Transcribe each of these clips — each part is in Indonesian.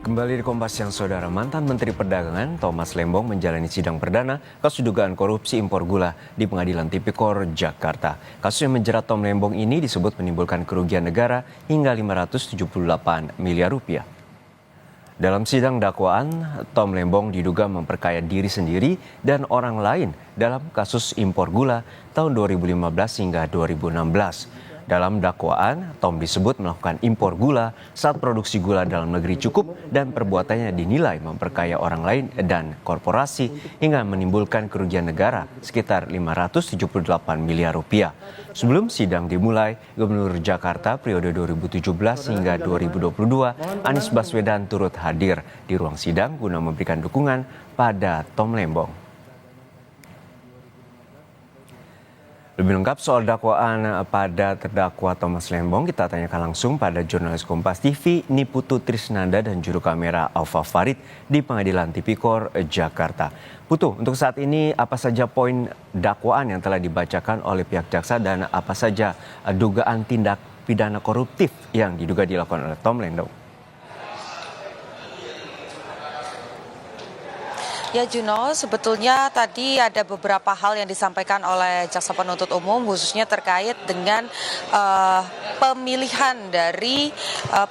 Kembali di Kompas Siang, Saudara. Mantan Menteri Perdagangan Thomas Lembong menjalani sidang perdana kasus dugaan korupsi impor gula di Pengadilan Tipikor, Jakarta. Kasus yang menjerat Tom Lembong ini disebut menimbulkan kerugian negara hingga 578 miliar rupiah. Dalam sidang dakwaan, Tom Lembong diduga memperkaya diri sendiri dan orang lain dalam kasus impor gula tahun 2015 hingga 2016. Dalam dakwaan, Tom disebut melakukan impor gula saat produksi gula dalam negeri cukup dan perbuatannya dinilai memperkaya orang lain dan korporasi hingga menimbulkan kerugian negara sekitar 578 miliar rupiah. Sebelum sidang dimulai, Gubernur Jakarta periode 2017 hingga 2022, Anies Baswedan turut hadir di ruang sidang guna memberikan dukungan pada Tom Lembong. Lebih lengkap soal dakwaan pada terdakwa Thomas Lembong, kita tanyakan langsung pada jurnalis Kompas TV Niputu Trisnanda dan juru kamera Alfa Farid di Pengadilan Tipikor, Jakarta. Putu, untuk saat ini apa saja poin dakwaan yang telah dibacakan oleh pihak jaksa dan apa saja dugaan tindak pidana koruptif yang diduga dilakukan oleh Tom Lembong? Ya Juno, sebetulnya tadi ada beberapa hal yang disampaikan oleh jaksa penuntut umum khususnya terkait dengan pemilihan dari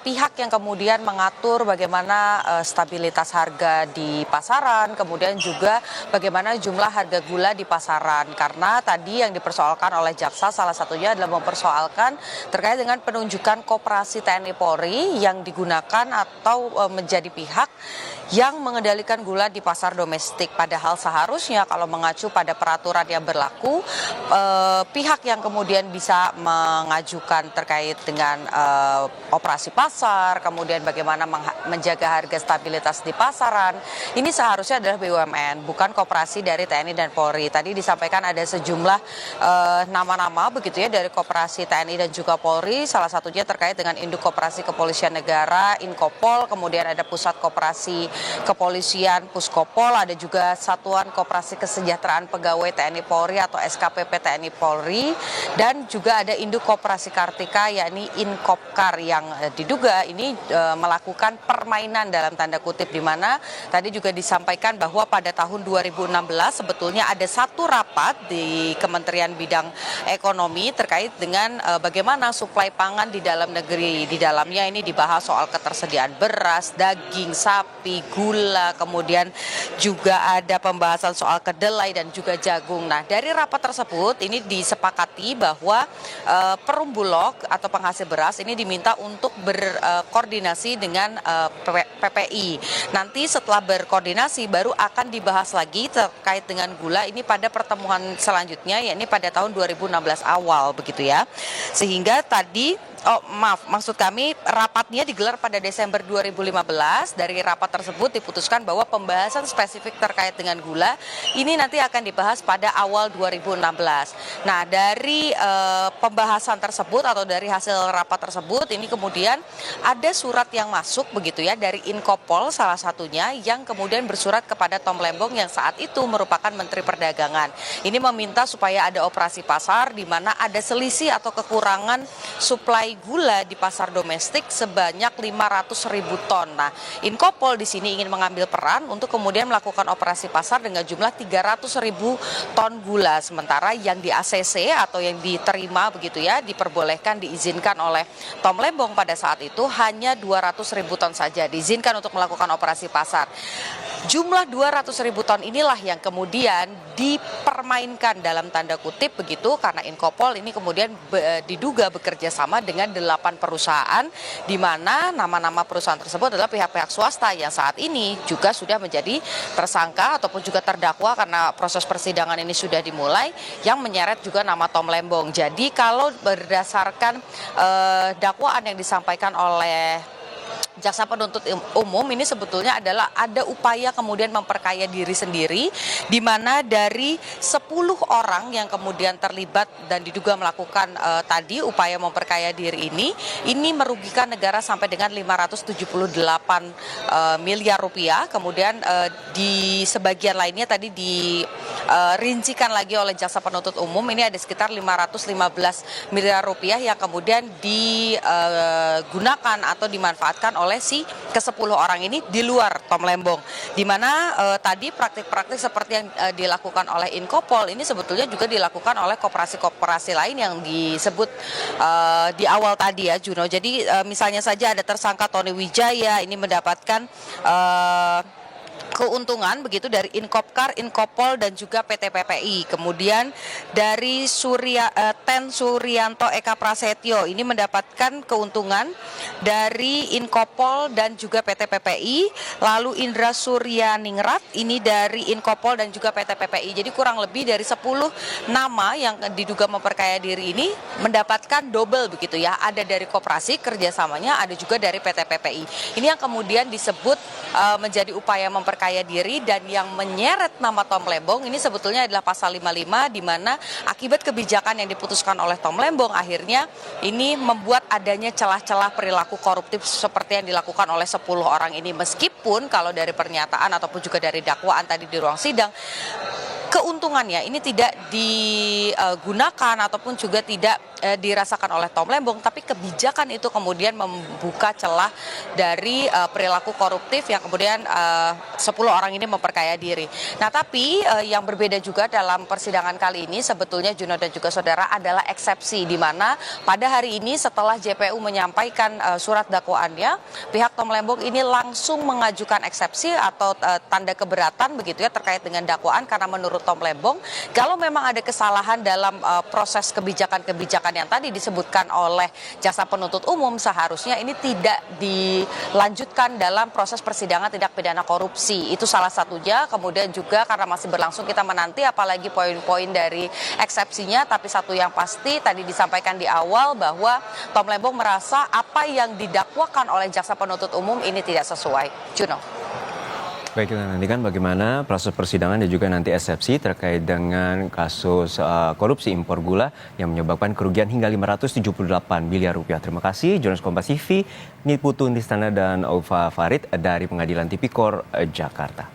pihak yang kemudian mengatur bagaimana stabilitas harga di pasaran, kemudian juga bagaimana jumlah harga gula di pasaran. Karena tadi yang dipersoalkan oleh jaksa salah satunya adalah mempersoalkan terkait dengan penunjukan koperasi TNI Polri yang digunakan atau menjadi pihak yang mengendalikan gula di pasar domestik. Padahal seharusnya kalau mengacu pada peraturan yang berlaku, pihak yang kemudian bisa mengajukan terkait dengan operasi pasar, kemudian bagaimana menjaga harga stabilitas di pasaran, ini seharusnya adalah BUMN, bukan koperasi dari TNI dan Polri. Tadi disampaikan ada sejumlah nama-nama begitu ya dari koperasi TNI dan juga Polri, salah satunya terkait dengan Induk Koperasi Kepolisian Negara, Inkopol, kemudian ada Pusat Koperasi Kepolisian Puskopol, ada juga Satuan Koperasi Kesejahteraan Pegawai TNI Polri atau SKPP TNI Polri, dan juga ada Induk Koperasi Kartika yakni Inkopkar yang diduga ini melakukan permainan dalam tanda kutip, di mana tadi juga disampaikan bahwa pada tahun 2016 sebetulnya ada satu rapat di Kementerian Bidang Ekonomi terkait dengan bagaimana suplai pangan di dalam negeri. Di dalamnya ini dibahas soal ketersediaan beras, daging sapi, gula, kemudian juga ada pembahasan soal kedelai dan juga jagung. Nah, dari rapat tersebut ini disepakati bahwa Perum Bulog atau penghasil beras ini diminta untuk berkoordinasi dengan PPI. Nanti setelah berkoordinasi baru akan dibahas lagi terkait dengan gula ini pada pertemuan selanjutnya, yakni pada tahun 2016 awal begitu ya. Sehingga tadi maksud kami rapatnya digelar pada Desember 2015. Dari rapat tersebut diputuskan bahwa pembahasan spesifik terkait dengan gula ini nanti akan dibahas pada awal 2016. Nah, dari pembahasan tersebut atau dari hasil rapat tersebut ini kemudian ada surat yang masuk begitu ya dari Inkopol salah satunya yang kemudian bersurat kepada Tom Lembong yang saat itu merupakan Menteri Perdagangan. Ini meminta supaya ada operasi pasar di mana ada selisih atau kekurangan suplai gula di pasar domestik sebanyak 500.000 ton. Nah, Inkopol di sini ingin mengambil peran untuk kemudian melakukan operasi pasar dengan jumlah 300.000 ton gula. Sementara yang di ACC atau yang diterima begitu ya, diperbolehkan diizinkan oleh Tom Lembong pada saat itu hanya 200.000 ton saja diizinkan untuk melakukan operasi pasar. Jumlah 200.000 ton inilah yang kemudian dipermainkan dalam tanda kutip begitu, karena Inkopol ini kemudian diduga bekerja sama dengan 8 perusahaan, di mana nama-nama perusahaan tersebut adalah pihak-pihak swasta yang saat ini juga sudah menjadi tersangka ataupun juga terdakwa karena proses persidangan ini sudah dimulai, yang menyeret juga nama Tom Lembong. Jadi kalau berdasarkan dakwaan yang disampaikan oleh jaksa penuntut umum ini sebetulnya adalah ada upaya kemudian memperkaya diri sendiri, di mana dari 10 orang yang kemudian terlibat dan diduga melakukan tadi upaya memperkaya diri ini merugikan negara sampai dengan 578 miliar rupiah. Kemudian di sebagian lainnya tadi dirincikan lagi oleh jaksa penuntut umum ini ada sekitar 515 miliar rupiah yang kemudian digunakan atau dimanfaatkan oleh si ke-10 orang ini di luar Tom Lembong. Di mana tadi praktik-praktik seperti yang dilakukan oleh Inkopol ini sebetulnya juga dilakukan oleh koperasi-koperasi lain yang disebut di awal tadi ya Juno. Jadi misalnya saja ada tersangka Tony Wijaya ini mendapatkan keuntungan begitu dari Inkopkar, Inkopol dan juga PT PPI. Kemudian dari Ten Suryanto Eka Prasetyo ini mendapatkan keuntungan dari Inkopol dan juga PT PPI. Lalu Indra Suryaningrat ini dari Inkopol dan juga PT PPI. Jadi kurang lebih dari 10 nama yang diduga memperkaya diri ini mendapatkan double begitu ya. Ada dari koperasi kerjasamanya, ada juga dari PT PPI. Ini yang kemudian disebut menjadi upaya memperkaya diri, dan yang menyeret nama Tom Lembong ini sebetulnya adalah pasal 55 di mana akibat kebijakan yang diputuskan oleh Tom Lembong akhirnya ini membuat adanya celah-celah perilaku koruptif seperti yang dilakukan oleh 10 orang ini, meskipun kalau dari pernyataan ataupun juga dari dakwaan tadi di ruang sidang keuntungannya ini tidak digunakan ataupun juga tidak dirasakan oleh Tom Lembong, tapi kebijakan itu kemudian membuka celah dari perilaku koruptif yang kemudian 10 orang ini memperkaya diri. Nah, tapi yang berbeda juga dalam persidangan kali ini sebetulnya Juno dan juga saudara adalah eksepsi, di mana pada hari ini setelah JPU menyampaikan surat dakwaannya, pihak Tom Lembong ini langsung mengajukan eksepsi atau tanda keberatan begitu ya terkait dengan dakwaan, karena menurut Tom Lembong kalau memang ada kesalahan dalam proses kebijakan yang tadi disebutkan oleh jaksa penuntut umum, seharusnya ini tidak dilanjutkan dalam proses persidangan tindak pidana korupsi. Itu salah satunya. Kemudian juga karena masih berlangsung kita menanti apalagi poin-poin dari eksepsinya, tapi satu yang pasti tadi disampaikan di awal bahwa Tom Lembong merasa apa yang didakwakan oleh jaksa penuntut umum ini tidak sesuai. Juno. Baik, kita nantikan bagaimana proses persidangan dan juga nanti eksepsi terkait dengan kasus korupsi impor gula yang menyebabkan kerugian hingga 578 miliar rupiah. Terima kasih jurnalis Kompas TV Niputu Nistana dan Ova Farid dari Pengadilan Tipikor Jakarta.